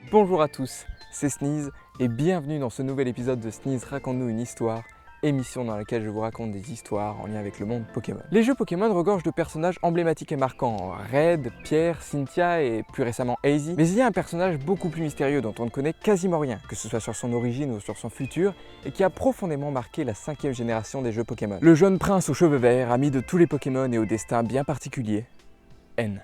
Bonjour à tous, c'est Sneeze et bienvenue dans ce nouvel épisode de Sneeze Raconte-nous une histoire, émission dans laquelle je vous raconte des histoires en lien avec le monde Pokémon. Les jeux Pokémon regorgent de personnages emblématiques et marquants, Red, Pierre, Cynthia et plus récemment Hazy. Mais il y a un personnage beaucoup plus mystérieux dont on ne connaît quasiment rien, que ce soit sur son origine ou sur son futur, et qui a profondément marqué la 5e génération des jeux Pokémon. Le jeune prince aux cheveux verts, ami de tous les Pokémon et au destin bien particulier, N.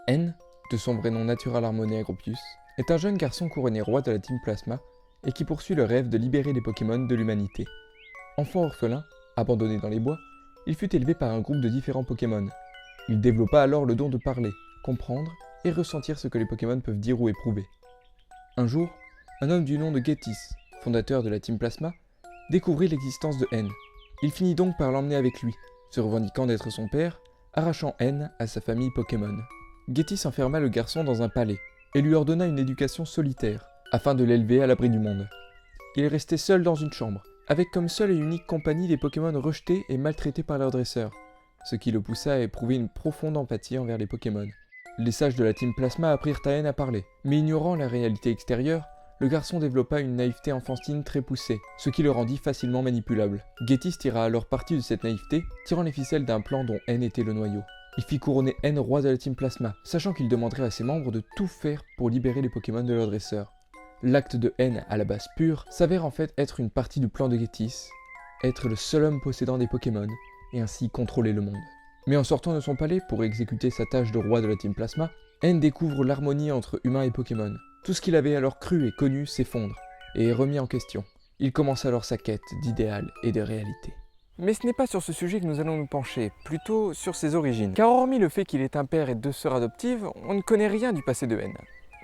N, de son vrai nom Natural Harmonie Agropius, est un jeune garçon couronné roi de la Team Plasma et qui poursuit le rêve de libérer les Pokémon de l'humanité. Enfant orphelin, abandonné dans les bois, il fut élevé par un groupe de différents Pokémon. Il développa alors le don de parler, comprendre et ressentir ce que les Pokémon peuvent dire ou éprouver. Un jour, un homme du nom de Getis, fondateur de la Team Plasma, découvrit l'existence de N. Il finit donc par l'emmener avec lui, se revendiquant d'être son père, arrachant N à sa famille Pokémon. Getis enferma le garçon dans un palais et lui ordonna une éducation solitaire, afin de l'élever à l'abri du monde. Il est resté seul dans une chambre, avec comme seule et unique compagnie des Pokémon rejetés et maltraités par leurs dresseurs, ce qui le poussa à éprouver une profonde empathie envers les Pokémon. Les sages de la Team Plasma apprirent à N à parler, mais ignorant la réalité extérieure, le garçon développa une naïveté enfantine très poussée, ce qui le rendit facilement manipulable. Getis tira alors parti de cette naïveté, tirant les ficelles d'un plan dont N était le noyau. Il fit couronner N roi de la Team Plasma, sachant qu'il demanderait à ses membres de tout faire pour libérer les Pokémon de leurs dresseurs. L'acte de N, à la base pure, s'avère en fait être une partie du plan de Getis, être le seul homme possédant des Pokémon, et ainsi contrôler le monde. Mais en sortant de son palais pour exécuter sa tâche de roi de la Team Plasma, N découvre l'harmonie entre humains et Pokémon. Tout ce qu'il avait alors cru et connu s'effondre, et est remis en question. Il commence alors sa quête d'idéal et de réalité. Mais ce n'est pas sur ce sujet que nous allons nous pencher, plutôt sur ses origines. Car hormis le fait qu'il est un père et 2 sœurs adoptives, on ne connaît rien du passé de N.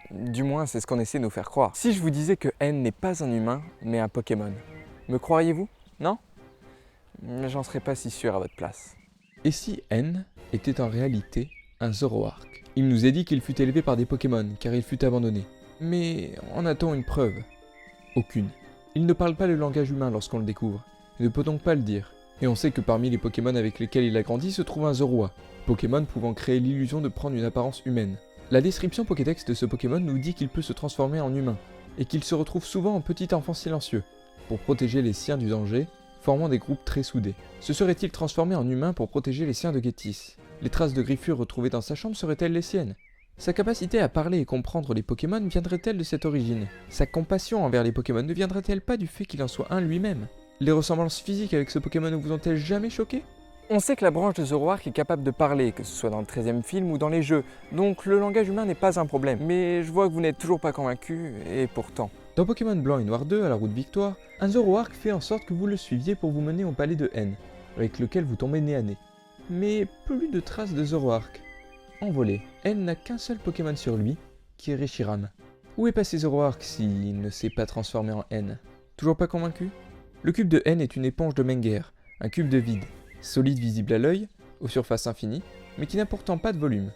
Du moins, c'est ce qu'on essaie de nous faire croire. Si je vous disais que N n'est pas un humain, mais un Pokémon, me croiriez-vous? Non? J'en serais pas si sûr à votre place. Et si N était en réalité un Zoroark? Il nous est dit qu'il fut élevé par des Pokémon, car il fut abandonné. Mais en a-t-on une preuve? Aucune. Il ne parle pas le langage humain lorsqu'on le découvre, et ne peut donc pas le dire. Et on sait que parmi les Pokémon avec lesquels il a grandi se trouve un Zorua, Pokémon pouvant créer l'illusion de prendre une apparence humaine. La description Pokédex de ce Pokémon nous dit qu'il peut se transformer en humain, et qu'il se retrouve souvent en petit enfant silencieux, pour protéger les siens du danger, formant des groupes très soudés. Se serait-il transformé en humain pour protéger les siens de Getis? Les traces de griffures retrouvées dans sa chambre seraient-elles les siennes? Sa capacité à parler et comprendre les Pokémon viendrait-elle de cette origine? Sa compassion envers les Pokémon ne viendrait-elle pas du fait qu'il en soit un lui-même? Les ressemblances physiques avec ce Pokémon ne vous ont-elles jamais choqué? On sait que la branche de Zoroark est capable de parler, que ce soit dans le 13e film ou dans les jeux, donc le langage humain n'est pas un problème. Mais je vois que vous n'êtes toujours pas convaincu, et pourtant. Dans Pokémon Blanc et Noir 2, à la route Victoire, un Zoroark fait en sorte que vous le suiviez pour vous mener au palais de N, avec lequel vous tombez nez à nez. Mais plus de traces de Zoroark. Envolé, N n'a qu'un seul Pokémon sur lui, qui est Reshiram. Où est passé Zoroark s'il ne s'est pas transformé en N? Toujours pas convaincu? Le cube de N est une éponge de Menger, un cube de vide, solide visible à l'œil, aux surfaces infinies, mais qui n'a pourtant pas de volume.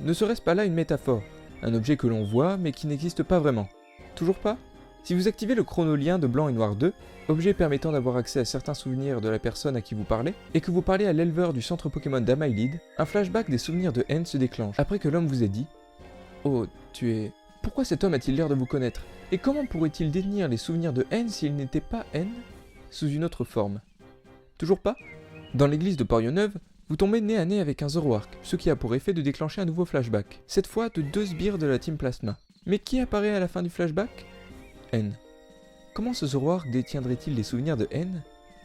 Ne serait-ce pas là une métaphore, un objet que l'on voit mais qui n'existe pas vraiment? Toujours pas? Si vous activez le chronolien de Blanc et Noir 2, objet permettant d'avoir accès à certains souvenirs de la personne à qui vous parlez, et que vous parlez à l'éleveur du centre Pokémon d'Amailid, un flashback des souvenirs de N se déclenche, après que l'homme vous ait dit « Oh, tu es... Pourquoi cet homme a-t-il l'air de vous connaître? Et comment pourrait-il détenir les souvenirs de N s'il n'était pas N sous une autre forme? » Toujours pas? Dans l'église de Porionneuve, vous tombez nez à nez avec un Zoroark, ce qui a pour effet de déclencher un nouveau flashback, cette fois de 2 sbires de la Team Plasma. Mais qui apparaît à la fin du flashback? N. Comment ce Zoroark détiendrait-il les souvenirs de N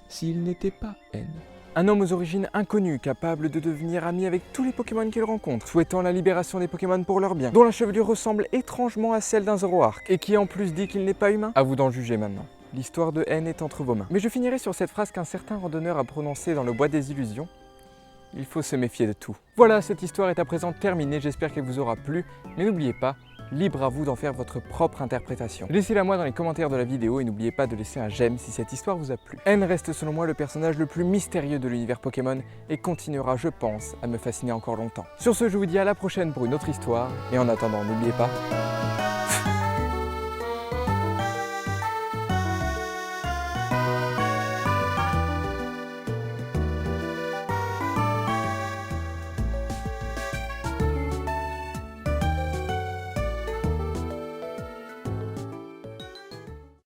s'il n'était pas N? Un homme aux origines inconnues, capable de devenir ami avec tous les Pokémon qu'il rencontre, souhaitant la libération des Pokémon pour leur bien, dont la chevelure ressemble étrangement à celle d'un Zoroark, et qui en plus dit qu'il n'est pas humain? À vous d'en juger maintenant. L'histoire de N est entre vos mains. Mais je finirai sur cette phrase qu'un certain randonneur a prononcée dans le bois des illusions. Il faut se méfier de tout. Voilà, cette histoire est à présent terminée, j'espère qu'elle vous aura plu, mais n'oubliez pas, libre à vous d'en faire votre propre interprétation. Laissez-la moi dans les commentaires de la vidéo et n'oubliez pas de laisser un j'aime si cette histoire vous a plu. N reste selon moi le personnage le plus mystérieux de l'univers Pokémon et continuera, je pense, à me fasciner encore longtemps. Sur ce, je vous dis à la prochaine pour une autre histoire, et en attendant, n'oubliez pas...